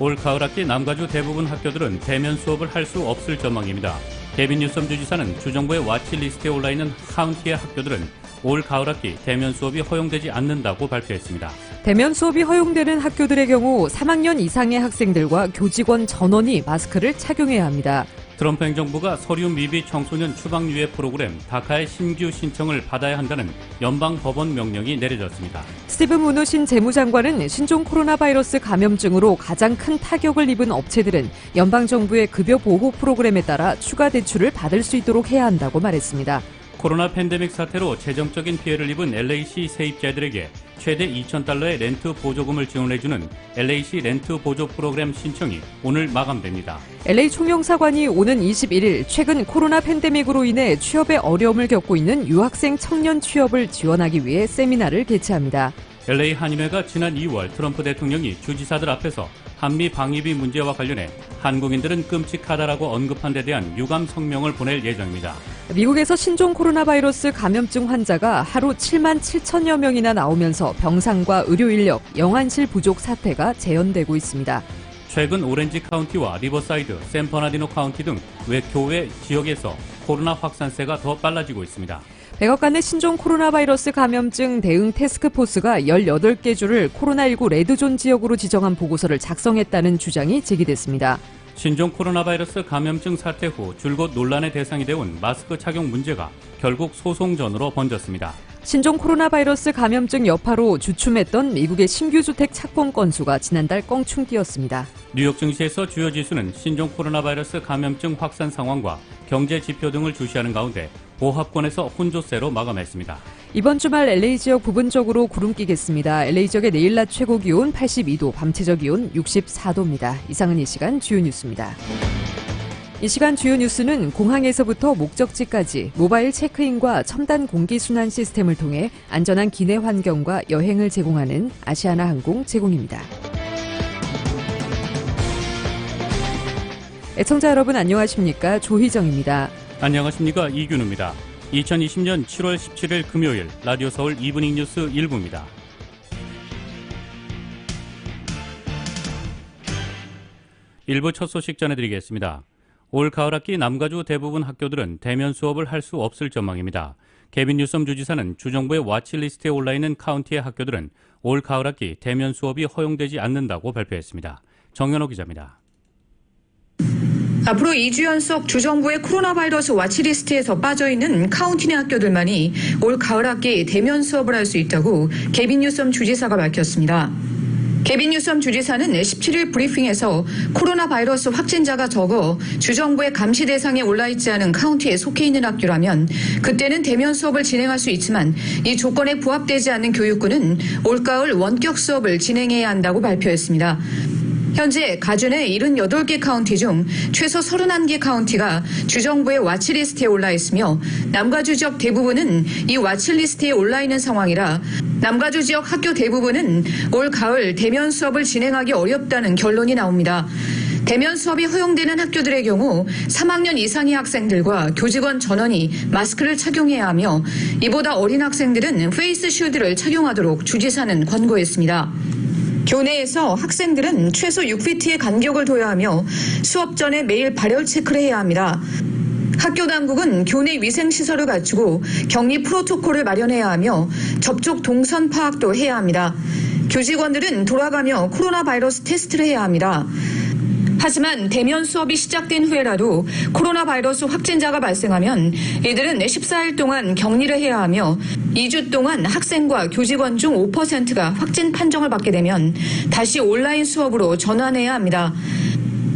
올 가을 학기 남가주 대부분 학교들은 대면 수업을 할 수 없을 전망입니다. 개빈 뉴섬 주지사는 주정부의 와치리스트에 올라있는 카운티의 학교들은 올 가을 학기 대면 수업이 허용되지 않는다고 발표했습니다. 대면 수업이 허용되는 학교들의 경우 3학년 이상의 학생들과 교직원 전원이 마스크를 착용해야 합니다. 트럼프 행정부가 서류 미비 청소년 추방 유예 프로그램 다카의 신규 신청을 받아야 한다는 연방 법원 명령이 내려졌습니다. 스티븐 무누신 재무장관은 신종 코로나 바이러스 감염증으로 가장 큰 타격을 입은 업체들은 연방정부의 급여 보호 프로그램에 따라 추가 대출을 받을 수 있도록 해야 한다고 말했습니다. 코로나 팬데믹 사태로 재정적인 피해를 입은 LA시 세입자들에게 최대 $2,000의 렌트 보조금을 지원해주는 LA시 렌트 보조 프로그램 신청이 오늘 마감됩니다. LA 총영사관이 오는 21일 최근 코로나 팬데믹으로 인해 취업에 어려움을 겪고 있는 유학생 청년 취업을 지원하기 위해 세미나를 개최합니다. LA 한인회가 지난 2월 트럼프 대통령이 주지사들 앞에서 한미 방위비 문제와 관련해 한국인들은 끔찍하다라고 언급한 데 대한 유감 성명을 보낼 예정입니다. 미국에서 신종 코로나 바이러스 감염증 환자가 하루 7만 7천여 명이나 나오면서 병상과 의료 인력, 영안실 부족 사태가 재현되고 있습니다. 최근 오렌지 카운티와 리버사이드, 샌버나디노 카운티 등 교외 지역에서 코로나 확산세가 더 빨라지고 있습니다. 백악관의 신종 코로나 바이러스 감염증 대응 태스크포스가 18개 주를 코로나19 레드존 지역으로 지정한 보고서를 작성했다는 주장이 제기됐습니다. 신종 코로나 바이러스 감염증 사태 후 줄곧 논란의 대상이 되어온 마스크 착용 문제가 결국 소송전으로 번졌습니다. 신종 코로나 바이러스 감염증 여파로 주춤했던 미국의 신규 주택 착공 건수가 지난달 껑충 뛰었습니다. 뉴욕 증시에서 주요 지수는 신종 코로나 바이러스 감염증 확산 상황과 경제 지표 등을 주시하는 가운데 보합권에서 혼조세로 마감했습니다. 이번 주말 LA 지역 부분적으로 구름 끼겠습니다. LA 지역의 내일 낮 최고 기온 82도, 밤 최저 기온 64도입니다. 이상은 이 시간 주요 뉴스입니다. 이 시간 주요 뉴스는 공항에서부터 목적지까지 모바일 체크인과 첨단 공기순환 시스템을 통해 안전한 기내 환경과 여행을 제공하는 아시아나 항공 제공입니다. 애청자 여러분 안녕하십니까? 조희정입니다. 안녕하십니까? 이균우입니다. 2020년 7월 17일 금요일 라디오 서울 이브닝 뉴스 1부입니다. 일부 첫 소식 전해드리겠습니다. 올 가을 학기 남가주 대부분 학교들은 대면 수업을 할 수 없을 전망입니다. 개빈 뉴섬 주지사는 주정부의 와치리스트에 올라있는 카운티의 학교들은 올 가을 학기 대면 수업이 허용되지 않는다고 발표했습니다. 정현호 기자입니다. 앞으로 2주 연속 주정부의 코로나 바이러스 와치리스트에서 빠져있는 카운티 내 학교들만이 올 가을 학기 대면 수업을 할 수 있다고 개빈 뉴섬 주지사가 밝혔습니다. 개빈 뉴섬 주지사는 17일 브리핑에서 코로나 바이러스 확진자가 적어 주정부의 감시 대상에 올라있지 않은 카운티에 속해 있는 학교라면 그때는 대면 수업을 진행할 수 있지만 이 조건에 부합되지 않는 교육부는 올가을 원격 수업을 진행해야 한다고 발표했습니다. 현재 가주 내 78개 카운티 중 최소 31개 카운티가 주정부의 와치리스트에 올라 있으며 남가주 지역 대부분은 이 와치리스트에 올라 있는 상황이라 남가주 지역 학교 대부분은 올 가을 대면 수업을 진행하기 어렵다는 결론이 나옵니다. 대면 수업이 허용되는 학교들의 경우 3학년 이상의 학생들과 교직원 전원이 마스크를 착용해야 하며 이보다 어린 학생들은 페이스 쉴드를 착용하도록 주지사는 권고했습니다. 교내에서 학생들은 최소 6피트의 간격을 둬야 하며 수업 전에 매일 발열 체크를 해야 합니다. 학교 당국은 교내 위생시설을 갖추고 격리 프로토콜을 마련해야 하며 접촉 동선 파악도 해야 합니다. 교직원들은 돌아가며 코로나 바이러스 테스트를 해야 합니다. 하지만 대면 수업이 시작된 후에라도 코로나 바이러스 확진자가 발생하면 이들은 14일 동안 격리를 해야 하며 2주 동안 학생과 교직원 중 5%가 확진 판정을 받게 되면 다시 온라인 수업으로 전환해야 합니다.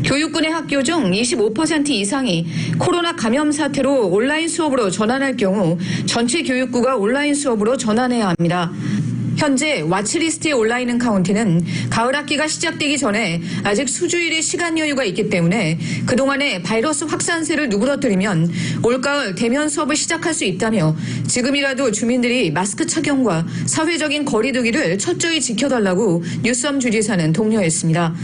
교육군의 학교 중 25% 이상이 코로나 감염 사태로 온라인 수업으로 전환할 경우 전체 교육구가 온라인 수업으로 전환해야 합니다. 현재 와치리스트에 올라있는 카운티는 가을 학기가 시작되기 전에 아직 수주일의 시간 여유가 있기 때문에 그동안의 바이러스 확산세를 누그러뜨리면 올가을 대면 수업을 시작할 수 있다며 지금이라도 주민들이 마스크 착용과 사회적인 거리 두기를 철저히 지켜달라고 뉴섬 주지사는 독려했습니다.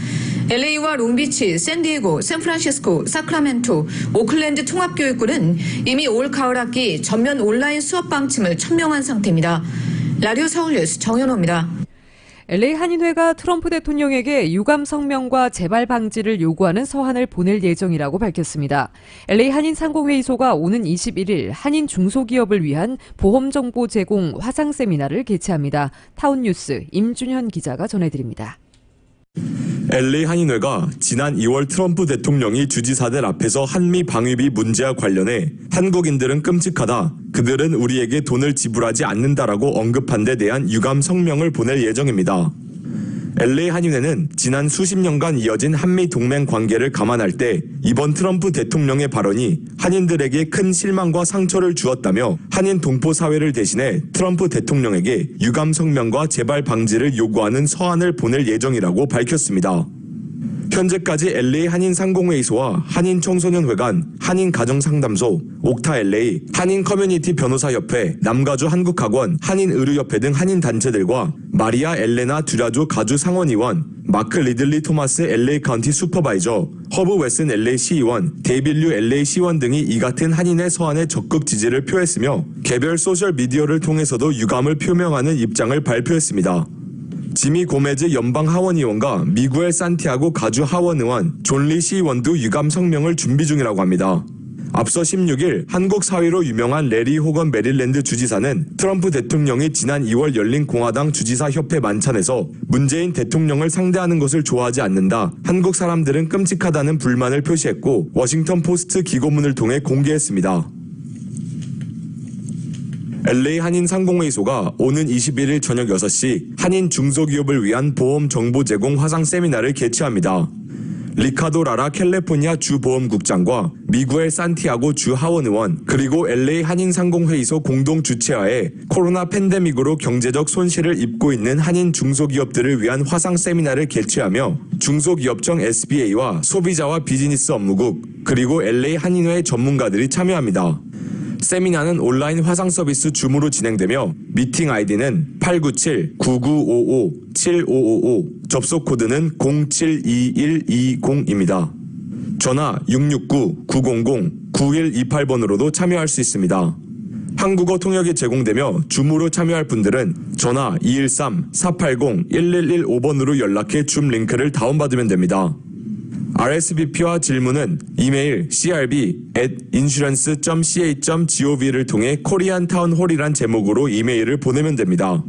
LA와 롱비치, 샌디에고, 샌프란시스코, 사크라멘토, 오클랜드 통합교육부는 이미 올 가을 학기 전면 온라인 수업 방침을 천명한 상태입니다. 라디오 서울 뉴스 정현호입니다. LA 한인회가 트럼프 대통령에게 유감 성명과 재발 방지를 요구하는 서한을 보낼 예정이라고 밝혔습니다. LA 한인 상공회의소가 오는 21일 한인 중소기업을 위한 보험정보 제공 화상 세미나를 개최합니다. 타운뉴스 임준현 기자가 전해드립니다. LA 한인회가 지난 2월 트럼프 대통령이 주지사들 앞에서 한미 방위비 문제와 관련해 한국인들은 끔찍하다, 그들은 우리에게 돈을 지불하지 않는다라고 언급한 데 대한 유감 성명을 보낼 예정입니다. LA 한인회는 지난 수십 년간 이어진 한미 동맹 관계를 감안할 때 이번 트럼프 대통령의 발언이 한인들에게 큰 실망과 상처를 주었다며 한인 동포 사회를 대신해 트럼프 대통령에게 유감 성명과 재발 방지를 요구하는 서한을 보낼 예정이라고 밝혔습니다. 현재까지 LA 한인 상공회의소와 한인 청소년회관, 한인 가정상담소, 옥타 LA, 한인 커뮤니티 변호사협회, 남가주 한국학원, 한인의료협회 등 한인 단체들과 마리아 엘레나 듀라조 가주 상원의원, 마크 리들리 토마스 LA 카운티 슈퍼바이저, 허브 웨슨 LA 시의원, 데이빌류 LA 시의원 등이 이 같은 한인의 서한에 적극 지지를 표했으며 개별 소셜미디어를 통해서도 유감을 표명하는 입장을 발표했습니다. 지미 고메즈 연방 하원의원과 미구엘 산티아고 가주 하원의원, 존 리 시의원도 유감 성명을 준비 중이라고 합니다. 앞서 16일 한국 사위로 유명한 레리 호건 메릴랜드 주지사는 트럼프 대통령이 지난 2월 열린 공화당 주지사 협회 만찬에서 문재인 대통령을 상대하는 것을 좋아하지 않는다, 한국 사람들은 끔찍하다는 불만을 표시했고 워싱턴 포스트 기고문을 통해 공개했습니다. LA 한인 상공회의소가 오는 21일 저녁 6시 한인 중소기업을 위한 보험 정보 제공 화상 세미나를 개최합니다. 리카도 라라 캘리포니아 주 보험국장과 미구엘 산티아고 주 하원의원, 그리고 LA 한인 상공회의소 공동 주최하에 코로나 팬데믹으로 경제적 손실을 입고 있는 한인 중소기업들을 위한 화상 세미나를 개최하며 중소기업청 SBA와 소비자와 비즈니스 업무국, 그리고 LA 한인회 전문가들이 참여합니다. 세미나는 온라인 화상 서비스 줌으로 진행되며 미팅 아이디는 897-9955-7555, 접속 코드는 072120입니다. 전화 669-900-9128번으로도 참여할 수 있습니다. 한국어 통역이 제공되며 줌으로 참여할 분들은 전화 213-480-1115번으로 연락해 줌 링크를 다운받으면 됩니다. RSVP와 질문은 이메일 crb@insurance.ca.gov를 통해 코리안 타운홀이란 제목으로 이메일을 보내면 됩니다.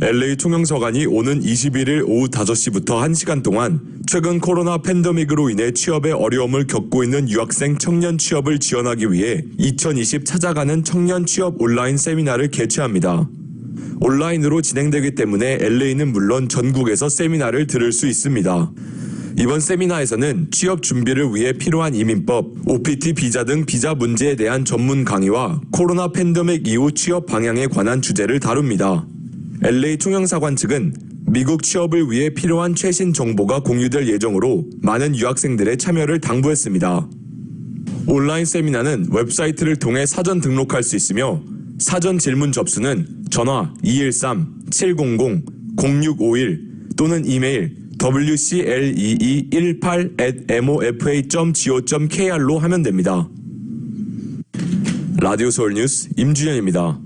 LA 총영서관이 오는 21일 오후 5시부터 1시간 동안 최근 코로나 팬데믹으로 인해 취업에 어려움을 겪고 있는 유학생 청년 취업을 지원하기 위해 2020 찾아가는 청년 취업 온라인 세미나를 개최합니다. 온라인으로 진행되기 때문에 LA는 물론 전국에서 세미나를 들을 수 있습니다. 이번 세미나에서는 취업 준비를 위해 필요한 이민법, OPT 비자 등 비자 문제에 대한 전문 강의와 코로나 팬데믹 이후 취업 방향에 관한 주제를 다룹니다. LA 총영사관 측은 미국 취업을 위해 필요한 최신 정보가 공유될 예정으로 많은 유학생들의 참여를 당부했습니다. 온라인 세미나는 웹사이트를 통해 사전 등록할 수 있으며 사전 질문 접수는 전화 213-700-0651 또는 이메일 wclee18@mofa.go.kr로 하면 됩니다. 라디오 서울 뉴스 임준현입니다.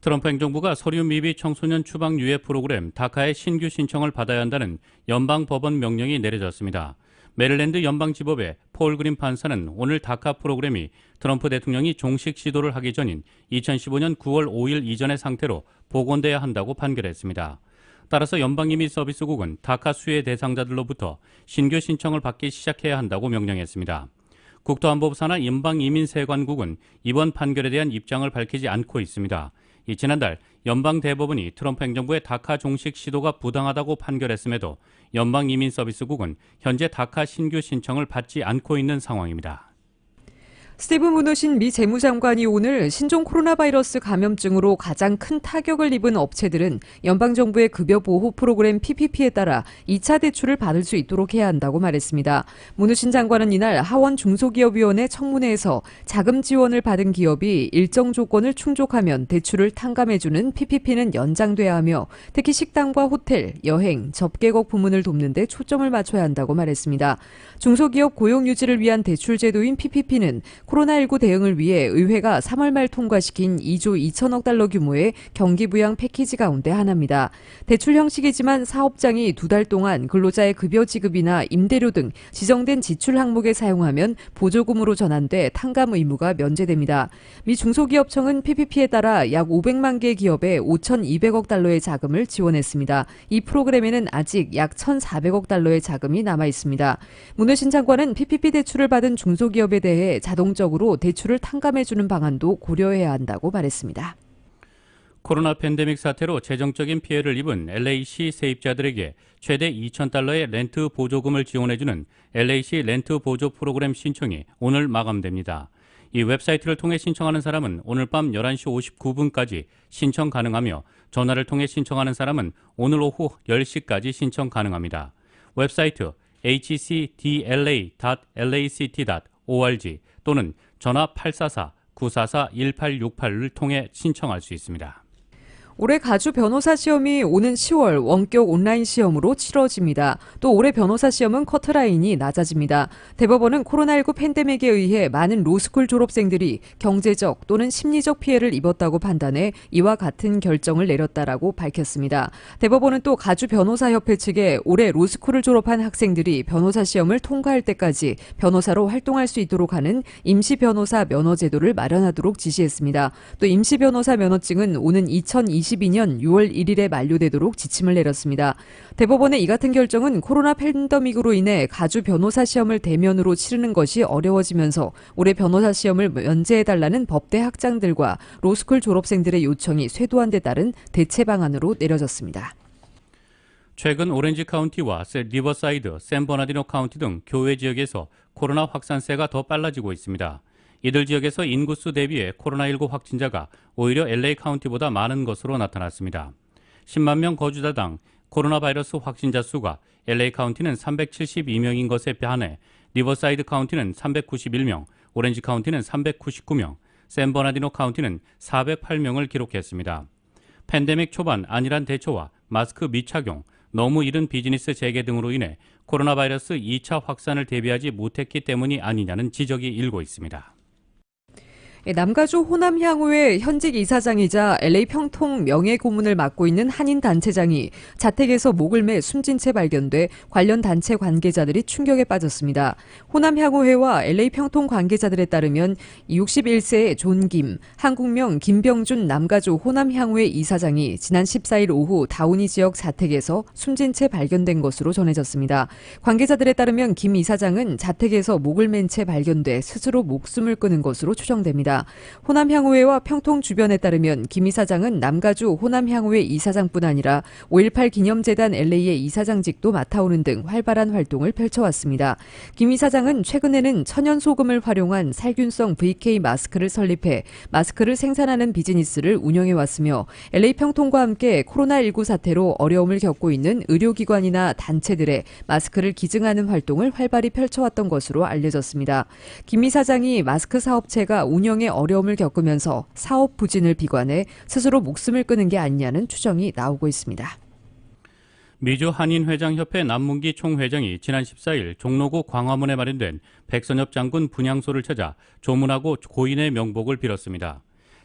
트럼프 행정부가 서류 미비 청소년 추방 유예 프로그램 다카의 신규 신청을 받아야 한다는 연방법원 명령이 내려졌습니다. 메릴랜드 연방지법의 폴 그린 판사는 오늘 다카 프로그램이 트럼프 대통령이 종식 시도를 하기 전인 2015년 9월 5일 이전의 상태로 복원돼야 한다고 판결했습니다. 따라서 연방이민서비스국은 다카 수혜 대상자들로부터 신규 신청을 받기 시작해야 한다고 명령했습니다. 국토안보부 산하 연방이민세관국은 이번 판결에 대한 입장을 밝히지 않고 있습니다. 지난달 연방대법원이 트럼프 행정부의 다카 종식 시도가 부당하다고 판결했음에도 연방이민서비스국은 현재 다카 신규 신청을 받지 않고 있는 상황입니다. 스티브 무누신 미 재무장관이 오늘 신종 코로나 바이러스 감염증으로 가장 큰 타격을 입은 업체들은 연방정부의 급여 보호 프로그램 PPP에 따라 2차 대출을 받을 수 있도록 해야 한다고 말했습니다. 무누신 장관은 이날 하원 중소기업위원회 청문회에서 자금 지원을 받은 기업이 일정 조건을 충족하면 대출을 탕감해주는 PPP는 연장돼야 하며 특히 식당과 호텔, 여행, 접객업 부문을 돕는 데 초점을 맞춰야 한다고 말했습니다. 중소기업 고용 유지를 위한 대출 제도인 PPP는 코로나19 대응을 위해 의회가 3월 말 통과시킨 2조 2천억 달러 규모의 경기 부양 패키지 가운데 하나입니다. 대출 형식이지만 사업장이 2달 동안 근로자의 급여 지급이나 임대료 등 지정된 지출 항목에 사용하면 보조금으로 전환돼 탕감 의무가 면제됩니다. 미 중소기업청은 PPP에 따라 약 500만 개 기업에 5,200억 달러의 자금을 지원했습니다. 이 프로그램에는 아직 약 1,400억 달러의 자금이 남아 있습니다. 문우신 장관은 PPP 대출을 받은 중소기업에 대해 자동적으로 대출을 탕감해주는 방안도 고려해야 한다고 말했습니다. 코로나 팬데믹 사태로 재정적인 피해를 입은 LA시 세입자들에게 최대 2,000달러의 렌트 보조금을 지원해주는 LA시 렌트 보조 프로그램 신청이 오늘 마감됩니다. 이 웹사이트를 통해 신청하는 사람은 오늘 밤 11시 59분까지 신청 가능하며 전화를 통해 신청하는 사람은 오늘 오후 10시까지 신청 가능합니다. 웹사이트 hcdla.lact.org 또는 전화 844-944-1868을 통해 신청할 수 있습니다. 올해 가주 변호사 시험이 오는 10월 원격 온라인 시험으로 치러집니다. 또 올해 변호사 시험은 커트라인이 낮아집니다. 대법원은 코로나19 팬데믹에 의해 많은 로스쿨 졸업생들이 경제적 또는 심리적 피해를 입었다고 판단해 이와 같은 결정을 내렸다라고 밝혔습니다. 대법원은 또 가주 변호사협회 측에 올해 로스쿨을 졸업한 학생들이 변호사 시험을 통과할 때까지 변호사로 활동할 수 있도록 하는 임시 변호사 면허 제도를 마련하도록 지시했습니다. 또 임시 변호사 면허증은 오는 2022년 6월 1일에 만료되도록 지침을 내렸습니다. 대법원의 이 같은 결정은 코로나 팬데믹으로 인해 가주 변호사 시험을 대면으로 치르는 것이 어려워지면서 올해 변호사 시험을 면제해달라는 법대 학장들과 로스쿨 졸업생들의 요청이 쇄도한 데 따른 대체 방안으로 내려졌습니다. 최근 오렌지 카운티와 리버사이드, 샌버나디노 카운티 등 교외 지역에서 코로나 확산세가 더 빨라지고 있습니다. 이들 지역에서 인구수 대비해 코로나19 확진자가 오히려 LA 카운티보다 많은 것으로 나타났습니다. 10만 명 거주자당 코로나 바이러스 확진자 수가 LA 카운티는 372명인 것에 반해 리버사이드 카운티는 391명, 오렌지 카운티는 399명, 샌버나디노 카운티는 408명을 기록했습니다. 팬데믹 초반 안일한 대처와 마스크 미착용, 너무 이른 비즈니스 재개 등으로 인해 코로나 바이러스 2차 확산을 대비하지 못했기 때문이 아니냐는 지적이 일고 있습니다. 남가주 호남향후의 현직 이사장이자 LA 평통 명예고문을 맡고 있는 한인 단체장이 자택에서 목을 매 숨진 채 발견돼 관련 단체 관계자들이 충격에 빠졌습니다. 호남향후회와 LA 평통 관계자들에 따르면 61세의 존 김, 한국명 김병준 남가주 호남향후회 이사장이 지난 14일 오후 다우니 지역 자택에서 숨진 채 발견된 것으로 전해졌습니다. 관계자들에 따르면 김 이사장은 자택에서 목을 맨 채 발견돼 스스로 목숨을 끊은 것으로 추정됩니다. 호남향후회와 평통 주변에 따르면 김 이사장은 남가주 호남향후회 이사장뿐 아니라 5.18 기념재단 LA의 이사장직도 맡아오는 등 활발한 활동을 펼쳐왔습니다. 김 이사장은 최근에는 천연소금을 활용한 살균성 VK 마스크를 설립해 마스크를 생산하는 비즈니스를 운영해왔으며 LA 평통과 함께 코로나19 사태로 어려움을 겪고 있는 의료기관이나 단체들의 마스크를 기증하는 활동을 활발히 펼쳐왔던 것으로 알려졌습니다. 김 이사장이 마스크 사업체가 운영에 어려움을 겪으면서 사업 부진을 비관해 스스로 목숨을 끊은 게 아니냐는 추정이 나오고 있습니다. 미주 한인회장협회 남문기 총회장이 지난 14일 종로구 광화문에 마련된 백선엽 장군 분향소를 찾아 조문하고 고인의 명복을 빌었습니다.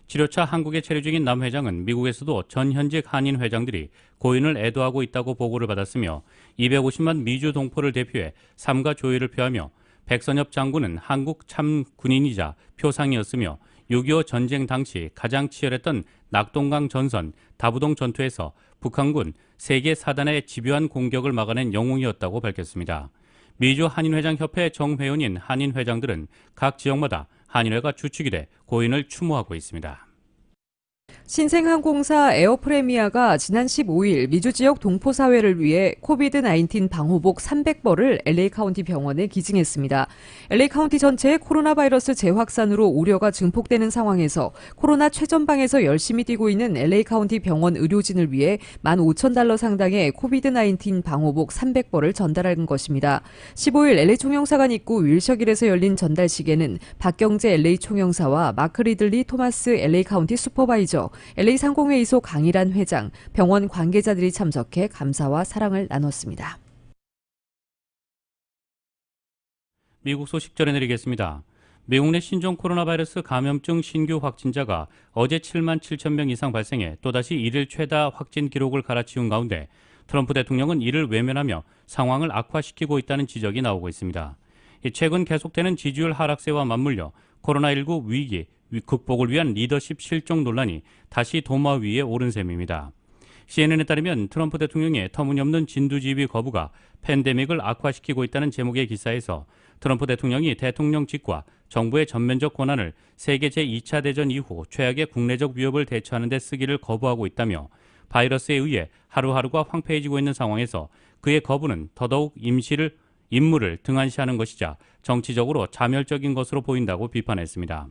치료차 한국에 체류 중인 남 회장은 미국에서도 전현직 한인 회장들이 고인을 애도하고 있다고 보고를 받았으며 250만 미주 동포를 대표해 삼가 조의를 표하며 백선엽 장군은 한국 참 군인이자 표상이었으며 6.25 전쟁 당시 가장 치열했던 낙동강 전선, 다부동 전투에서 북한군 세계 사단의 집요한 공격을 막아낸 영웅이었다고 밝혔습니다. 미주 한인회장협회 정회원인 한인회장들은 각 지역마다 한인회가 주축이 돼 고인을 추모하고 있습니다. 신생항공사 에어프레미아가 지난 15일 미주 지역 동포 사회를 위해 코비드-19 방호복 300벌을 LA 카운티 병원에 기증했습니다. LA 카운티 전체의 코로나 바이러스 재확산으로 우려가 증폭되는 상황에서 코로나 최전방에서 열심히 뛰고 있는 LA 카운티 병원 의료진을 위해 15,000달러 상당의 코비드-19 방호복 300벌을 전달한 것입니다. 15일 LA 총영사관 입구 윌셔길에서 열린 전달식에는 박경재 LA 총영사와 마크 리들리 토마스 LA 카운티 슈퍼바이저, LA 상공회의소 강일한 회장, 병원 관계자들이 참석해 감사와 사랑을 나눴습니다. 미국 소식 전해드리겠습니다. 미국 내 신종 코로나 바이러스 감염증 신규 확진자가 어제 7만 7천 명 이상 발생해 또다시 일일 최다 확진 기록을 갈아치운 가운데 트럼프 대통령은 이를 외면하며 상황을 악화시키고 있다는 지적이 나오고 있습니다. 최근 계속되는 지지율 하락세와 맞물려 코로나19 위기 극복을 위한 리더십 실종 논란이 다시 도마 위에 오른 셈입니다. CNN에 따르면 트럼프 대통령의 터무니없는 진두지휘 거부가 팬데믹을 악화시키고 있다는 제목의 기사에서 트럼프 대통령이 대통령직과 정부의 전면적 권한을 세계 제2차 대전 이후 최악의 국내적 위협을 대처하는 데 쓰기를 거부하고 있다며 바이러스에 의해 하루하루가 황폐해지고 있는 상황에서 그의 거부는 더더욱 임무를 등한시하는 것이자 정치적으로 자멸적인 것으로 보인다고 비판했습니다.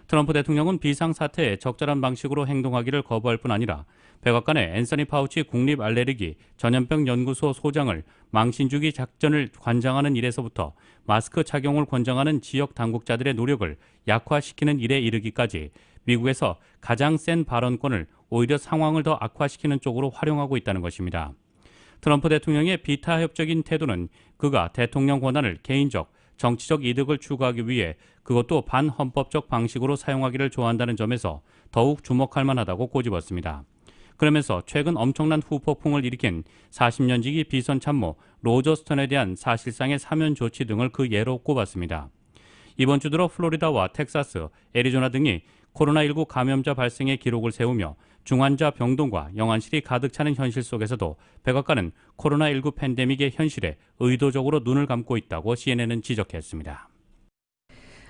트럼프 대통령은 비상사태에 적절한 방식으로 행동하기를 거부할 뿐 아니라 백악관의 앤서니 파우치 국립알레르기 전염병 연구소 소장을 망신주기 작전을 관장하는 일에서부터 마스크 착용을 권장하는 지역 당국자들의 노력을 약화시키는 일에 이르기까지 미국에서 가장 센 발언권을 오히려 상황을 더 악화시키는 쪽으로 활용하고 있다는 것입니다. 트럼프 대통령의 비타협적인 태도는 그가 대통령 권한을 개인적, 정치적 이득을 추구하기 위해 그것도 반헌법적 방식으로 사용하기를 좋아한다는 점에서 더욱 주목할 만하다고 꼬집었습니다. 그러면서 최근 엄청난 후폭풍을 일으킨 40년지기 비선 참모 로저 스턴에 대한 사실상의 사면 조치 등을 그 예로 꼽았습니다. 이번 주 들어 플로리다와 텍사스, 애리조나 등이 코로나19 감염자 발생의 기록을 세우며 중환자 병동과 영안실이 가득 차는 현실 속에서도 백악관은 코로나19 팬데믹의 현실에 의도적으로 눈을 감고 있다고 CNN은 지적했습니다.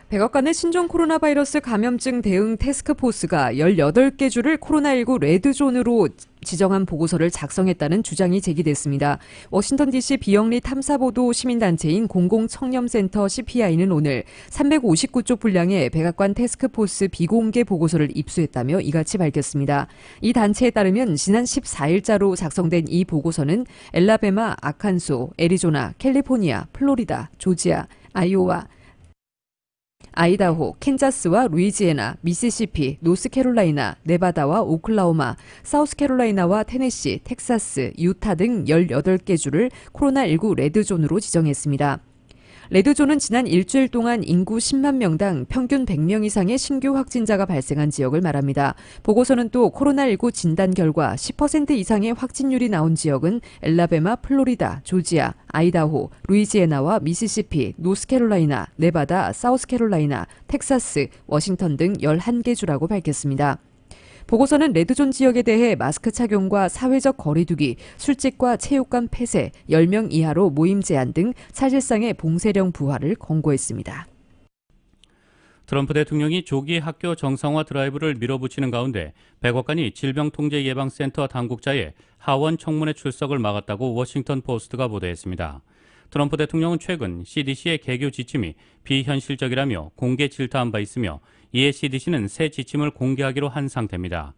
백악관의 신종 코로나 바이러스 감염증 대응 태스크포스가 18개 주를 코로나19 레드존으로 지정한 보고서를 작성했다는 주장이 제기됐습니다. 워싱턴 DC 비영리 탐사보도 시민단체인 공공청렴센터 CPI는 오늘 359쪽 분량의 백악관 태스크포스 비공개 보고서를 입수했다며 이같이 밝혔습니다. 이 단체에 따르면 지난 14일자로 작성된 이 보고서는 엘라베마, 아칸소, 애리조나, 캘리포니아, 플로리다, 조지아, 아이오와, 아이다호, 캔자스와 루이지애나, 미시시피, 노스캐롤라이나, 네바다와 오클라호마, 사우스캐롤라이나와 테네시, 텍사스, 유타 등 18개 주를 코로나19 레드존으로 지정했습니다. 레드존은 지난 일주일 동안 인구 10만 명당 평균 100명 이상의 신규 확진자가 발생한 지역을 말합니다. 보고서는 또 코로나19 진단 결과 10% 이상의 확진율이 나온 지역은 엘라베마, 플로리다, 조지아, 아이다호, 루이지애나와 미시시피, 노스캐롤라이나, 네바다, 사우스캐롤라이나, 텍사스, 워싱턴 등 11개 주라고 밝혔습니다. 보고서는 레드존 지역에 대해 마스크 착용과 사회적 거리두기, 술집과 체육관 폐쇄, 10명 이하로 모임 제한 등 사실상의 봉쇄령 부활을 권고했습니다. 트럼프 대통령이 조기 학교 정상화 드라이브를 밀어붙이는 가운데 백악관이 질병통제예방센터 당국자의 하원 청문회 출석을 막았다고 워싱턴 포스트가 보도했습니다. 트럼프 대통령은 최근 CDC의 개교 지침이 비현실적이라며 공개 질타한 바 있으며 이에 CDC는 새 지침을 공개하기로 한 상태입니다.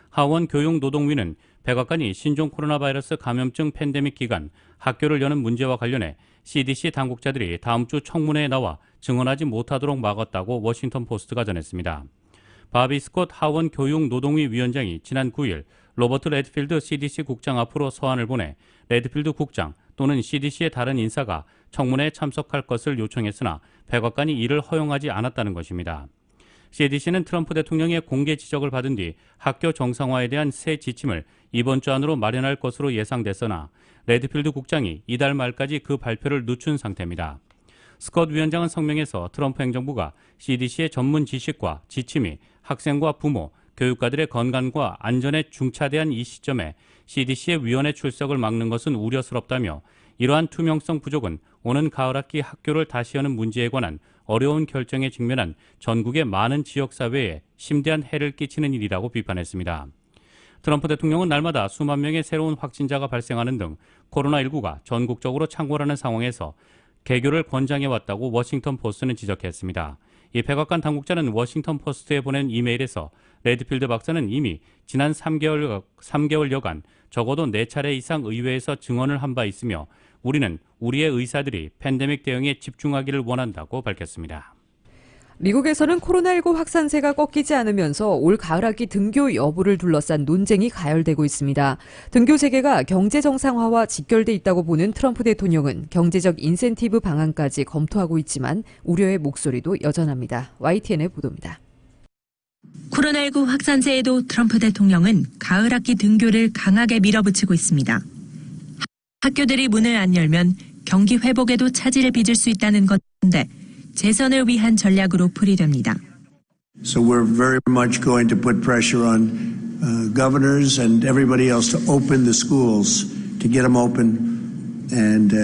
하원 교육노동위는 백악관이 신종 코로나 바이러스 감염증 팬데믹 기간 학교를 여는 문제와 관련해 CDC 당국자들이 다음 주 청문회에 나와 증언하지 못하도록 막았다고 워싱턴 포스트가 전했습니다. 바비 스콧 하원 교육노동위 위원장이 지난 9일 로버트 레드필드 CDC 국장 앞으로 서한을 보내 레드필드 국장 또는 CDC의 다른 인사가 청문회에 참석할 것을 요청했으나 백악관이 이를 허용하지 않았다는 것입니다. CDC는 트럼프 대통령의 공개 지적을 받은 뒤 학교 정상화에 대한 새 지침을 이번 주 안으로 마련할 것으로 예상됐으나 레드필드 국장이 이달 말까지 그 발표를 늦춘 상태입니다. 스콧 위원장은 성명에서 트럼프 행정부가 CDC의 전문 지식과 지침이 학생과 부모, 교육가들의 건강과 안전에 중차대한 이 시점에 CDC의 위원회 출석을 막는 것은 우려스럽다며 이러한 투명성 부족은 오는 가을 학기 학교를 다시 여는 문제에 관한 어려운 결정에 직면한 전국의 많은 지역사회에 심대한 해를 끼치는 일이라고 비판했습니다. 트럼프 대통령은 날마다 수만 명의 새로운 확진자가 발생하는 등 코로나19가 전국적으로 창궐하는 상황에서 개교를 권장해왔다고 워싱턴 포스트는 지적했습니다. 이 백악관 당국자는 워싱턴 포스트에 보낸 이메일에서 레드필드 박사는 이미 지난 3개월여간 적어도 4차례 이상 의회에서 증언을 한 바 있으며 우리는 우리의 의사들이 팬데믹 대응에 집중하기를 원한다고 밝혔습니다. 미국에서는 코로나19 확산세가 꺾이지 않으면서 올 가을학기 등교 여부를 둘러싼 논쟁이 가열되고 있습니다. 등교 재개가 경제 정상화와 직결돼 있다고 보는 트럼프 대통령은 경제적 인센티브 방안까지 검토하고 있지만 우려의 목소리도 여전합니다. YTN의 보도입니다. 코로나19 확산세에도 트럼프 대통령은 가을학기 등교를 강하게 밀어붙이고 있습니다. 학교들이 문을 안 열면 경기 회복에도 차질을 빚을 수 있다는 건데 재선을 위한 전략으로 풀이됩니다. So we're very much going to put pressure on governors and everybody else to open the schools, to get them open. And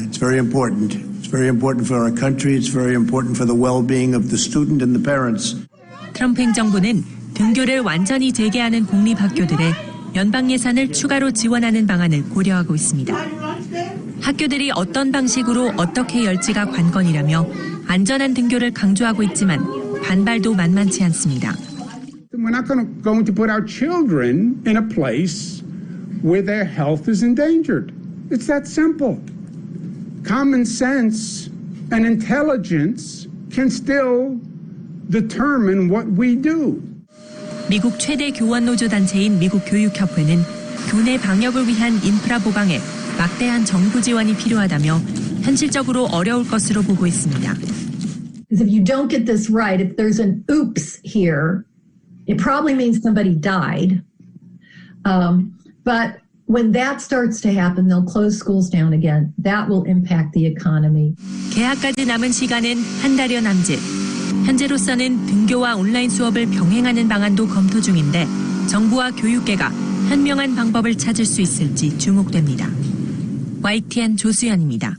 it's very important. It's very important for our country. It's very important for the well-being of the student and the parents. 트럼프 행정부는 등교를 완전히 재개하는 공립학교들에 연방 예산을 추가로 지원하는 방안을 고려하고 있습니다. 학교들이 어떤 방식으로 어떻게 열지가 관건이라며 안전한 등교를 강조하고 있지만 반발도 만만치 않습니다. We're not going to put our children in a place where their health is endangered. It's that simple. Common sense and intelligence can still determine what we do. 미국 최대 교원 노조 단체인 미국 교육협회는 교내 방역을 위한 인프라 보강에 막대한 정부 지원이 필요하다며 현실적으로 어려울 것으로 보고 있습니다. Because if you don't get this right, if there's an oops here, it probably means somebody died. But when that starts to happen, they'll close schools down again. That will impact the economy. 개학까지 남은 시간은 한 달여 남짓. 현재로서는 등교와 온라인 수업을 병행하는 방안도 검토 중인데 정부와 교육계가 현명한 방법을 찾을 수 있을지 주목됩니다. YTN 조수연입니다.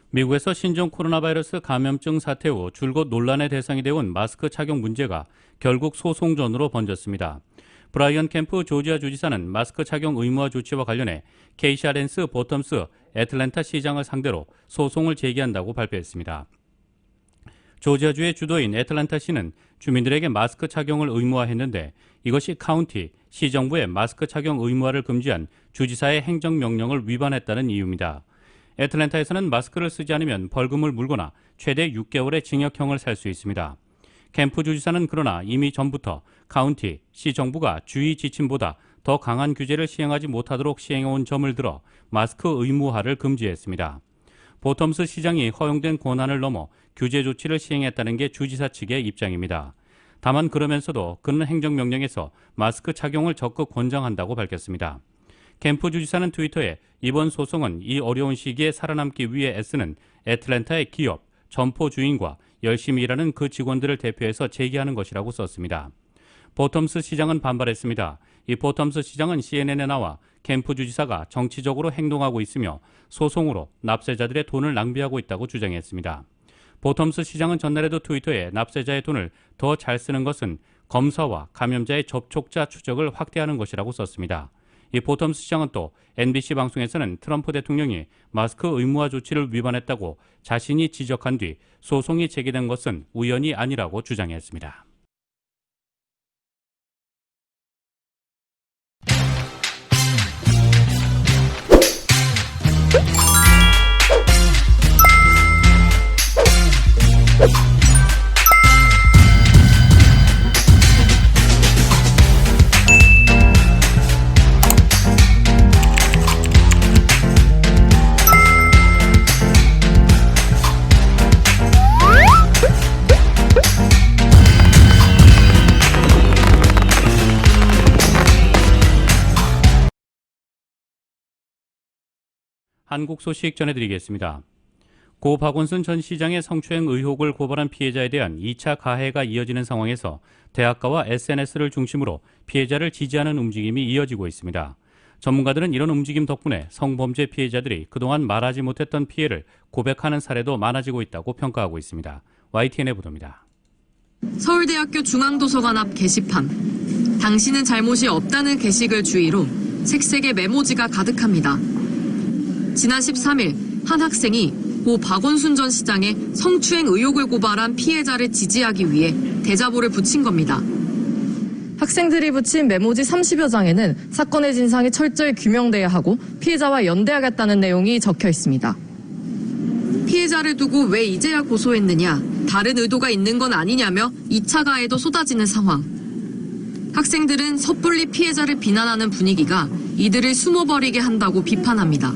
미국에서 신종 코로나 바이러스 감염증 사태 후 줄곧 논란의 대상이 되어온 마스크 착용 문제가 결국 소송전으로 번졌습니다. 브라이언 캠프 조지아 주지사는 마스크 착용 의무화 조치와 관련해 케이샤 랜스 보텀스 애틀랜타 시장을 상대로 소송을 제기한다고 발표했습니다. 조지아주의 주도인 애틀랜타시는 주민들에게 마스크 착용을 의무화했는데 이것이 카운티, 시정부의 마스크 착용 의무화를 금지한 주지사의 행정명령을 위반했다는 이유입니다. 애틀랜타에서는 마스크를 쓰지 않으면 벌금을 물거나 최대 6개월의 징역형을 살 수 있습니다. 캠프 주지사는 그러나 이미 전부터 카운티, 시정부가 주의 지침보다 더 강한 규제를 시행하지 못하도록 시행해온 점을 들어 마스크 의무화를 금지했습니다. 보텀스 시장이 허용된 권한을 넘어 규제 조치를 시행했다는 게 주지사 측의 입장입니다. 다만 그러면서도 그는 행정명령에서 마스크 착용을 적극 권장한다고 밝혔습니다. 캠프 주지사는 트위터에 이번 소송은 이 어려운 시기에 살아남기 위해 애쓰는 애틀랜타의 기업, 점포 주인과 열심히 일하는 그 직원들을 대표해서 제기하는 것이라고 썼습니다. 보텀스 시장은 반발했습니다. 이 보텀스 시장은 CNN에 나와 캠프 주지사가 정치적으로 행동하고 있으며 소송으로 납세자들의 돈을 낭비하고 있다고 주장했습니다. 보텀스 시장은 전날에도 트위터에 납세자의 돈을 더 잘 쓰는 것은 검사와 감염자의 접촉자 추적을 확대하는 것이라고 썼습니다. 이 보텀스 시장은 또 NBC 방송에서는 트럼프 대통령이 마스크 의무화 조치를 위반했다고 자신이 지적한 뒤 소송이 제기된 것은 우연이 아니라고 주장했습니다. 한국 소식 전해드리겠습니다. 고 박원순 전 시장의 성추행 의혹을 고발한 피해자에 대한 2차 가해가 이어지는 상황에서 대학가와 SNS를 중심으로 피해자를 지지하는 움직임이 이어지고 있습니다. 전문가들은 이런 움직임 덕분에 성범죄 피해자들이 그동안 말하지 못했던 피해를 고백하는 사례도 많아지고 있다고 평가하고 있습니다. YTN의 보도입니다. 서울대학교 중앙도서관 앞 게시판. 당신은 잘못이 없다는 게시글 주위로 색색의 메모지가 가득합니다. 지난 13일 한 학생이 고 박원순 전 시장의 성추행 의혹을 고발한 피해자를 지지하기 위해 대자보를 붙인 겁니다. 학생들이 붙인 메모지 30여 장에는 사건의 진상이 철저히 규명돼야 하고 피해자와 연대하겠다는 내용이 적혀 있습니다. 피해자를 두고 왜 이제야 고소했느냐, 다른 의도가 있는 건 아니냐며 2차 가해도 쏟아지는 상황. 학생들은 섣불리 피해자를 비난하는 분위기가 이들을 숨어버리게 한다고 비판합니다.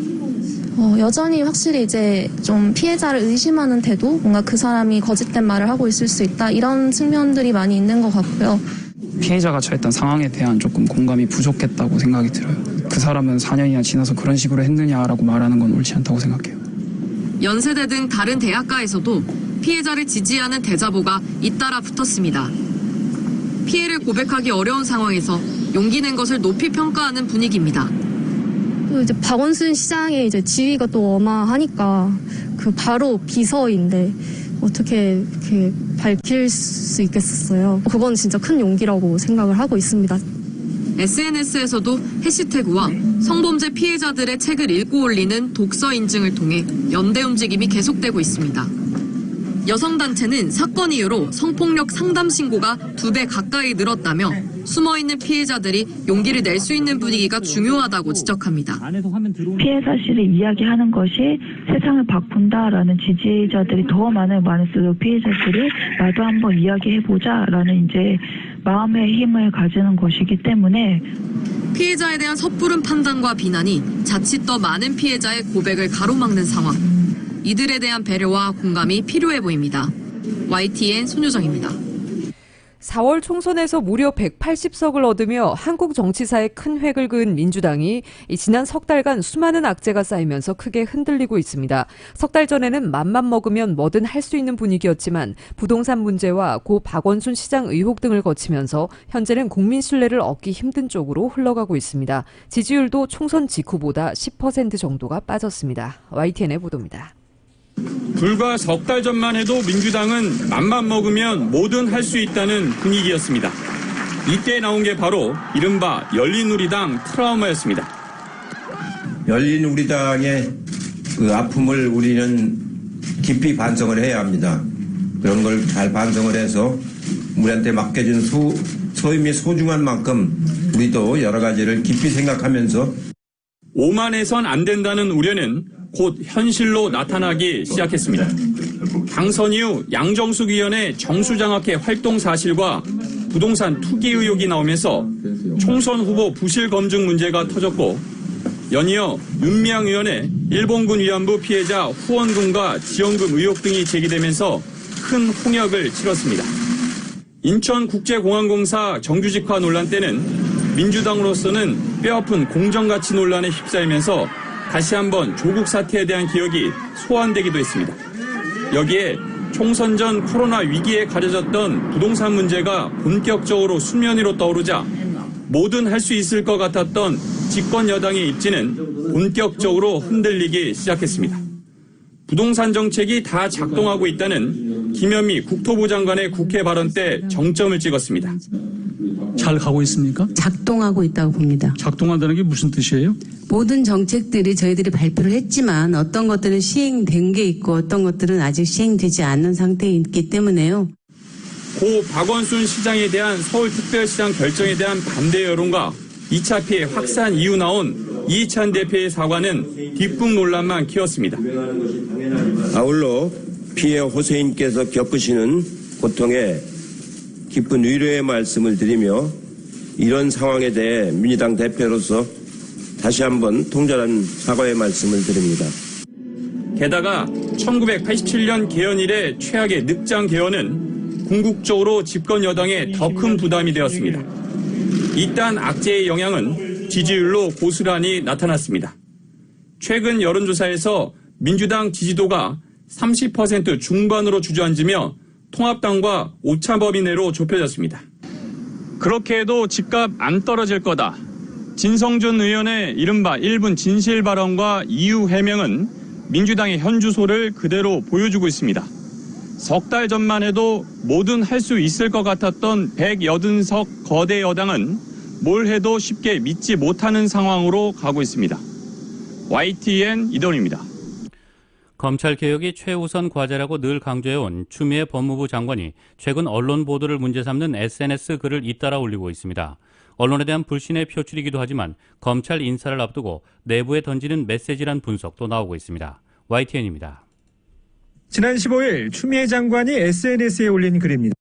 여전히 확실히 이제 좀 피해자를 의심하는 태도, 뭔가 그 사람이 거짓된 말을 하고 있을 수 있다, 이런 측면들이 많이 있는 것 같고요. 피해자가 처했던 상황에 대한 조금 공감이 부족했다고 생각이 들어요. 그 사람은 4년이나 지나서 그런 식으로 했느냐라고 말하는 건 옳지 않다고 생각해요. 연세대 등 다른 대학가에서도 피해자를 지지하는 대자보가 잇따라 붙었습니다. 피해를 고백하기 어려운 상황에서 용기 낸 것을 높이 평가하는 분위기입니다. 또 이제 박원순 시장의 이제 지위가 또 어마하니까 그 바로 비서인데 어떻게 이렇게 밝힐 수 있겠어요. 그건 진짜 큰 용기라고 생각을 하고 있습니다. SNS에서도 해시태그와 성범죄 피해자들의 책을 읽고 올리는 독서 인증을 통해 연대 움직임이 계속되고 있습니다. 여성단체는 사건 이후로 성폭력 상담 신고가 2배 가까이 늘었다며 숨어있는 피해자들이 용기를 낼 수 있는 분위기가 중요하다고 지적합니다. 피해 사실을 이야기하는 것이 세상을 바꾼다라는 지지자들이 더 많을수록 피해자들이 나도 한번 이야기해보자라는 이제 마음의 힘을 가지는 것이기 때문에 피해자에 대한 섣부른 판단과 비난이 자칫 더 많은 피해자의 고백을 가로막는 상황. 이들에 대한 배려와 공감이 필요해 보입니다. YTN 손유정입니다. 4월 총선에서 무려 180석을 얻으며 한국 정치사에 큰 획을 그은 민주당이 지난 석 달간 수많은 악재가 쌓이면서 크게 흔들리고 있습니다. 석 달 전에는 맘만 먹으면 뭐든 할 수 있는 분위기였지만 부동산 문제와 고 박원순 시장 의혹 등을 거치면서 현재는 국민 신뢰를 얻기 힘든 쪽으로 흘러가고 있습니다. 지지율도 총선 직후보다 10% 정도가 빠졌습니다. YTN의 보도입니다. 불과 석 달 전만 해도 민주당은 맘만 먹으면 뭐든 할 수 있다는 분위기였습니다. 이때 나온 게 바로 이른바 열린우리당 트라우마였습니다. 열린우리당의 그 아픔을 우리는 깊이 반성을 해야 합니다. 그런 걸 잘 반성을 해서 우리한테 맡겨진 소임이 소중한 만큼 우리도 여러 가지를 깊이 생각하면서 오만해선 안 된다는 우려는 곧 현실로 나타나기 시작했습니다. 당선 이후 양정숙 의원의 정수장학회 활동 사실과 부동산 투기 의혹이 나오면서 총선 후보 부실 검증 문제가 터졌고, 연이어 윤미향 의원의 일본군 위안부 피해자 후원금과 지원금 의혹 등이 제기되면서 큰 홍역을 치렀습니다. 인천국제공항공사 정규직화 논란 때는 민주당으로서는 뼈아픈 공정가치 논란에 휩싸이면서 다시 한번 조국 사태에 대한 기억이 소환되기도 했습니다. 여기에 총선 전 코로나 위기에 가려졌던 부동산 문제가 본격적으로 수면 위로 떠오르자 뭐든 할 수 있을 것 같았던 집권 여당의 입지는 본격적으로 흔들리기 시작했습니다. 부동산 정책이 다 작동하고 있다는 김현미 국토부 장관의 국회 발언 때 정점을 찍었습니다. 잘 가고 있습니까? 작동하고 있다고 봅니다. 작동한다는 게 무슨 뜻이에요? 모든 정책들이 저희들이 발표를 했지만 어떤 것들은 시행된 게 있고 어떤 것들은 아직 시행되지 않는 상태에 있기 때문에요. 고 박원순 시장에 대한 서울특별시장 결정에 대한 반대 여론과 2차 피해 확산 이후 나온 이희찬 대표의 사과는 뒷북 논란만 키웠습니다. 아울러 피해 호세인께서 겪으시는 고통에 깊은 위로의 말씀을 드리며 이런 상황에 대해 민주당 대표로서 다시 한번 통절한 사과의 말씀을 드립니다. 게다가 1987년 개헌 이래 최악의 늑장 개헌은 궁극적으로 집권 여당에 더 큰 부담이 되었습니다. 이딴 악재의 영향은 지지율로 고스란히 나타났습니다. 최근 여론조사에서 민주당 지지도가 30% 중반으로 주저앉으며 통합당과 오차범위 내로 좁혀졌습니다. 그렇게 해도 집값 안 떨어질 거다. 진성준 의원의 이른바 1분 진실 발언과 이유 해명은 민주당의 현 주소를 그대로 보여주고 있습니다. 석 달 전만 해도 뭐든 할 수 있을 것 같았던 180석 거대 여당은 뭘 해도 쉽게 믿지 못하는 상황으로 가고 있습니다. YTN 이동입니다. 검찰개혁이 최우선 과제라고 늘 강조해온 추미애 법무부 장관이 최근 언론 보도를 문제 삼는 SNS 글을 잇따라 올리고 있습니다. 언론에 대한 불신의 표출이기도 하지만 검찰 인사를 앞두고 내부에 던지는 메시지란 분석도 나오고 있습니다. YTN입니다. 지난 15일 추미애 장관이 SNS에 올린 글입니다.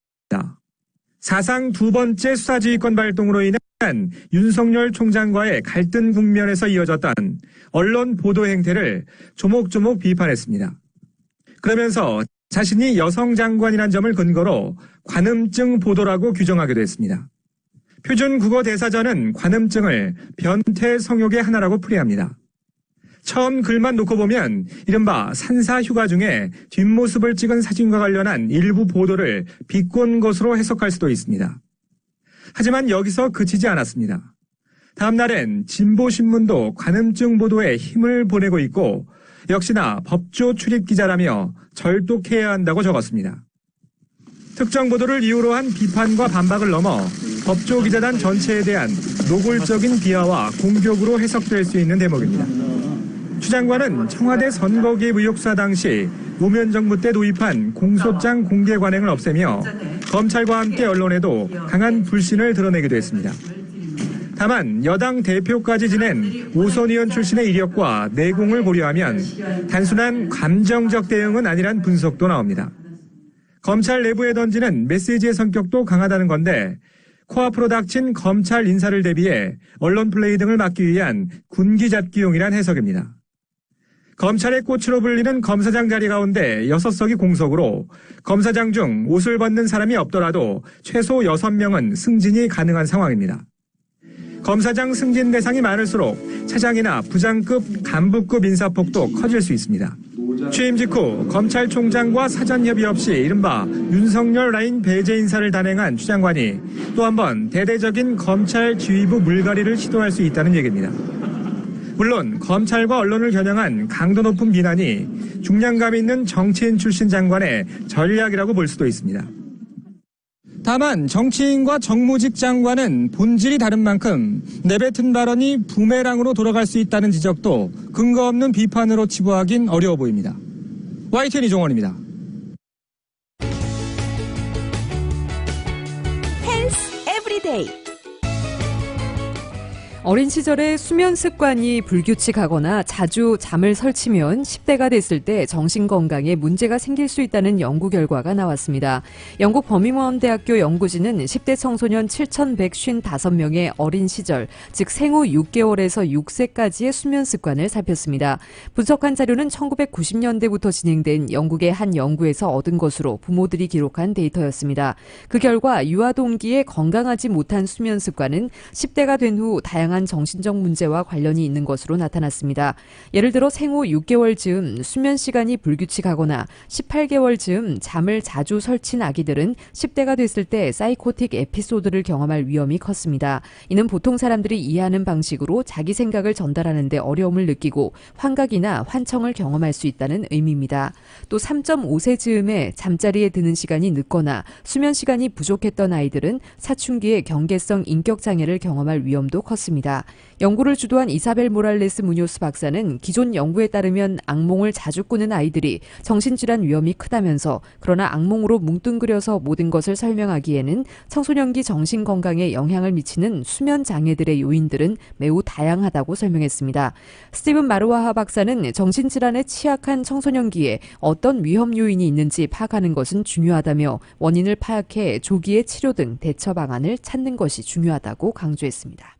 사상 두 번째 수사지휘권 발동으로 인한 윤석열 총장과의 갈등 국면에서 이어졌던 언론 보도 행태를 조목조목 비판했습니다. 그러면서 자신이 여성 장관이란 점을 근거로 관음증 보도라고 규정하기도 했습니다. 표준 국어 대사전은 관음증을 변태 성욕의 하나라고 풀이합니다. 처음 글만 놓고 보면 이른바 산사 휴가 중에 뒷모습을 찍은 사진과 관련한 일부 보도를 비꼰 것으로 해석할 수도 있습니다. 하지만 여기서 그치지 않았습니다. 다음 날엔 진보신문도 관음증 보도에 힘을 보내고 있고 역시나 법조 출입 기자라며 절독해야 한다고 적었습니다. 특정 보도를 이유로 한 비판과 반박을 넘어 법조 기자단 전체에 대한 노골적인 비하와 공격으로 해석될 수 있는 대목입니다. 추 장관은 청와대 선거개입 의혹 수사 당시 노무현 정부 때 도입한 공소장 공개 관행을 없애며 검찰과 함께 언론에도 강한 불신을 드러내기도 했습니다. 다만 여당 대표까지 지낸 오선 의원 출신의 이력과 내공을 고려하면 단순한 감정적 대응은 아니란 분석도 나옵니다. 검찰 내부에 던지는 메시지의 성격도 강하다는 건데 코앞으로 닥친 검찰 인사를 대비해 언론 플레이 등을 막기 위한 군기잡기용이란 해석입니다. 검찰의 꽃으로 불리는 검사장 자리 가운데 6석이 공석으로 검사장 중 옷을 벗는 사람이 없더라도 최소 6명은 승진이 가능한 상황입니다. 검사장 승진 대상이 많을수록 차장이나 부장급, 간부급 인사폭도 커질 수 있습니다. 취임 직후 검찰총장과 사전 협의 없이 이른바 윤석열 라인 배제 인사를 단행한 추 장관이 또 한 번 대대적인 검찰 지휘부 물갈이를 시도할 수 있다는 얘기입니다. 물론 검찰과 언론을 겨냥한 강도 높은 비난이 중량감 있는 정치인 출신 장관의 전략이라고 볼 수도 있습니다. 다만 정치인과 정무직 장관은 본질이 다른 만큼 내뱉은 발언이 부메랑으로 돌아갈 수 있다는 지적도 근거 없는 비판으로 치부하긴 어려워 보입니다. YTN 이종원입니다. 헬스 에브리데이. 어린 시절에 수면 습관이 불규칙하거나 자주 잠을 설치면 10대가 됐을 때 정신건강에 문제가 생길 수 있다는 연구 결과가 나왔습니다. 영국 버밍엄 대학교 연구진은 10대 청소년 7,155명의 어린 시절, 즉 생후 6개월에서 6세까지의 수면 습관을 살폈습니다. 분석한 자료는 1990년대부터 진행된 영국의 한 연구에서 얻은 것으로 부모들이 기록한 데이터였습니다. 그 결과 유아 동기의 건강하지 못한 수면 습관은 10대가 된 후 다양한 정신적 문제와 관련이 있는 것으로 나타났습니다. 예를 들어 생후 6개월 즈음 수면 시간이 불규칙하거나 18개월 즈음 잠을 자주 설친 아기들은 10대가 됐을 때 사이코틱 에피소드를 경험할 위험이 컸습니다. 이는 보통 사람들이 이해하는 방식으로 자기 생각을 전달하는 데 어려움을 느끼고 환각이나 환청을 경험할 수 있다는 의미입니다. 또 3.5세 즈음에 잠자리에 드는 시간이 늦거나 수면 시간이 부족했던 아이들은 사춘기에 경계성 인격 장애를 경험할 위험도 컸습니다. 연구를 주도한 이사벨 모랄레스 무뇨스 박사는 기존 연구에 따르면 악몽을 자주 꾸는 아이들이 정신질환 위험이 크다면서 그러나 악몽으로 뭉뚱그려서 모든 것을 설명하기에는 청소년기 정신건강에 영향을 미치는 수면 장애들의 요인들은 매우 다양하다고 설명했습니다. 스티븐 마르와하 박사는 정신질환에 취약한 청소년기에 어떤 위험 요인이 있는지 파악하는 것은 중요하다며 원인을 파악해 조기에 치료 등 대처 방안을 찾는 것이 중요하다고 강조했습니다.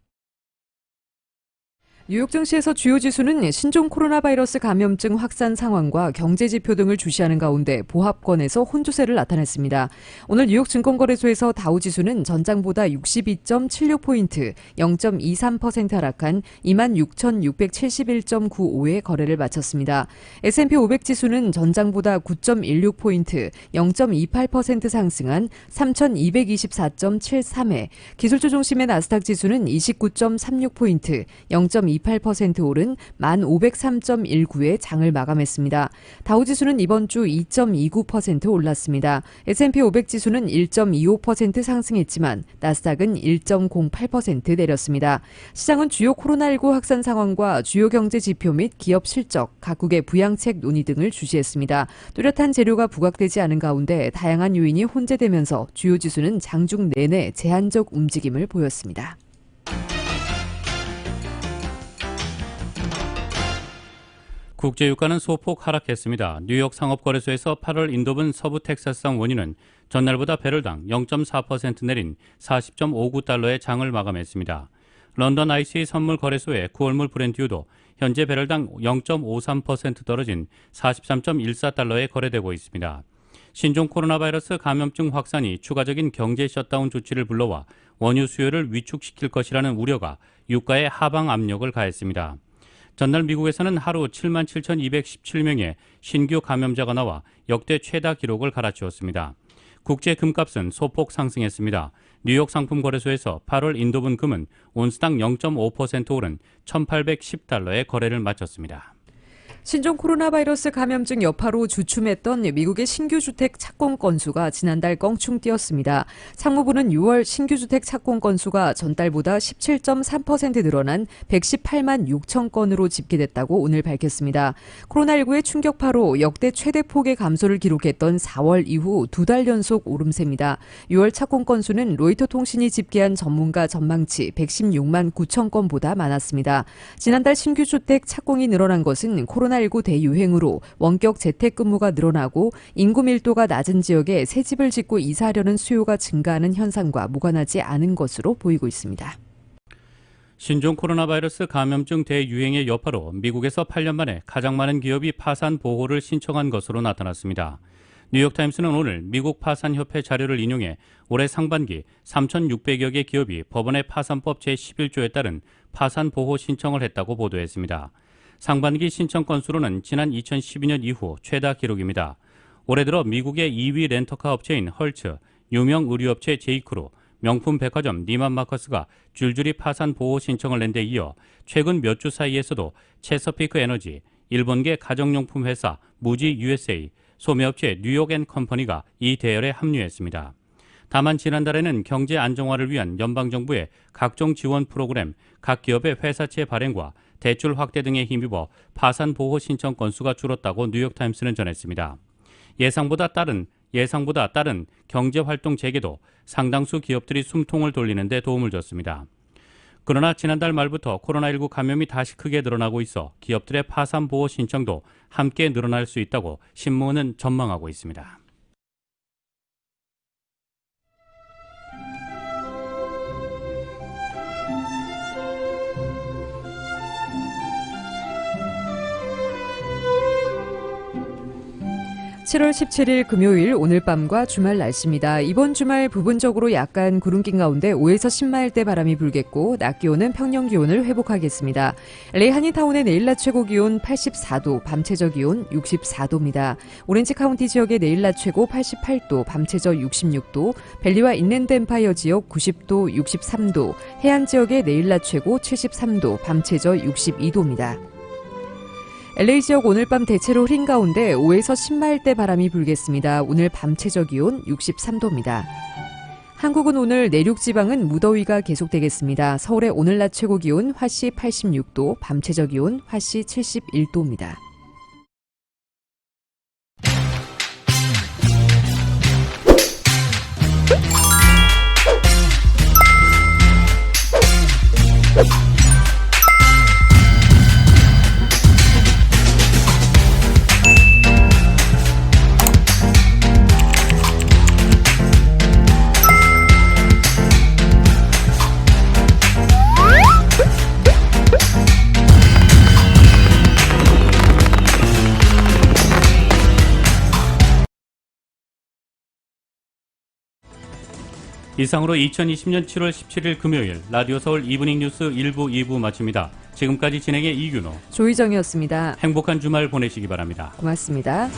뉴욕 증시에서 주요 지수는 신종 코로나 바이러스 감염증 확산 상황과 경제 지표 등을 주시하는 가운데 보합권에서 혼조세를 나타냈습니다. 오늘 뉴욕 증권거래소에서 다우 지수는 전장보다 62.76포인트, 0.23% 하락한 26,671.95의 거래를 마쳤습니다. S&P 500 지수는 전장보다 9.16포인트, 0.28% 상승한 3,224.73에, 기술주 중심의 나스닥 지수는 29.36포인트, 0.28% 오른 1,503.19에 장을 마감했습니다. 다우지수는 이번 주 2.29% 올랐습니다. S&P 500 지수는 1.25% 상승했지만 나스닥은 1.08% 내렸습니다. 시장은 주요 코로나19 확산 상황과 주요 경제 지표 및 기업 실적, 각국의 부양책 논의 등을 주시했습니다. 뚜렷한 재료가 부각되지 않은 가운데 다양한 요인이 혼재되면서 주요 지수는 장중 내내 제한적 움직임을 보였습니다. 국제유가는 소폭 하락했습니다. 뉴욕 상업거래소에서 8월 인도분 서부 텍사스산 원유는 전날보다 배럴당 0.4% 내린 40.59달러의 장을 마감했습니다. 런던 ICA 선물 거래소의 9월물 브렌트유도 현재 배럴당 0.53% 떨어진 43.14달러에 거래되고 있습니다. 신종 코로나 바이러스 감염증 확산이 추가적인 경제 셧다운 조치를 불러와 원유 수요를 위축시킬 것이라는 우려가 유가에 하방 압력을 가했습니다. 전날 미국에서는 하루 77,217명의 신규 감염자가 나와 역대 최다 기록을 갈아치웠습니다. 국제 금값은 소폭 상승했습니다. 뉴욕 상품거래소에서 8월 인도분 금은 온스당 0.5% 오른 1,810달러에 거래를 마쳤습니다. 신종 코로나 바이러스 감염증 여파로 주춤했던 미국의 신규 주택 착공 건수가 지난달 껑충 뛰었습니다. 상무부는 6월 신규 주택 착공 건수가 전달보다 17.3% 늘어난 118만 6천 건으로 집계됐다고 오늘 밝혔습니다. 코로나19의 충격파로 역대 최대 폭의 감소를 기록했던 4월 이후 2달 연속 오름세입니다. 6월 착공 건수는 로이터 통신이 집계한 전문가 전망치 116만 9천 건보다 많았습니다. 지난달 신규 주택 착공이 늘어난 것은 코로나19 대유행으로 원격 재택근무가 늘어나고 인구 밀도가 낮은 지역에 새 집을 짓고 이사하려는 수요가 증가하는 현상과 무관하지 않은 것으로 보이고 있습니다. 신종 코로나 바이러스 감염증 대유행의 여파로 미국에서 8년 만에 가장 많은 기업이 파산 보호를 신청한 것으로 나타났습니다. 뉴욕타임스는 오늘 미국 파산협회 자료를 인용해 올해 상반기 3,600여 개 기업이 법원의 파산법 제11조에 따른 파산 보호 신청을 했다고 보도했습니다. 상반기 신청 건수로는 지난 2012년 이후 최다 기록입니다. 올해 들어 미국의 2위 렌터카 업체인 헐츠, 유명 의류업체 제이크루, 명품 백화점 니만 마커스가 줄줄이 파산 보호 신청을 낸 데 이어 최근 몇 주 사이에서도 체서피크 에너지, 일본계 가정용품 회사 무지 USA, 소매업체 뉴욕앤컴퍼니가 이 대열에 합류했습니다. 다만 지난달에는 경제 안정화를 위한 연방정부의 각종 지원 프로그램, 각 기업의 회사채 발행과 대출 확대 등에 힘입어 파산 보호 신청 건수가 줄었다고 뉴욕타임스는 전했습니다. 예상보다 따른 경제활동 재개도 상당수 기업들이 숨통을 돌리는 데 도움을 줬습니다. 그러나 지난달 말부터 코로나19 감염이 다시 크게 늘어나고 있어 기업들의 파산 보호 신청도 함께 늘어날 수 있다고 신문은 전망하고 있습니다. (7월 17일) 금요일 오늘 밤과 주말 날씨입니다. 이번 주말 부분적으로 약간 구름낀 가운데 5에서 10마일대 바람이 불겠고 낮 기온은 평년 기온을 회복하겠습니다. LA 한인타운의 내일 낮 최고 기온 84도, 밤 최저 기온 64도입니다. 오렌지 카운티 지역의 내일 낮 최고 88도, 밤 최저 66도, 밸리와 인랜드 엠파이어 지역 90도, 63도, 해안 지역의 내일 낮 최고 73도, 밤 최저 62도입니다. LA 지역 오늘 밤 대체로 흐린 가운데 5에서 10마일대 바람이 불겠습니다. 오늘 밤 최저 기온 63도입니다. 한국은 오늘 내륙 지방은 무더위가 계속되겠습니다. 서울의 오늘 낮 최고 기온 화씨 86도, 밤 최저 기온 화씨 71도입니다. 이상으로 2020년 7월 17일 금요일 라디오 서울 이브닝 뉴스 1부, 2부 마칩니다. 지금까지 진행의 이균호, 조희정이었습니다. 행복한 주말 보내시기 바랍니다. 고맙습니다.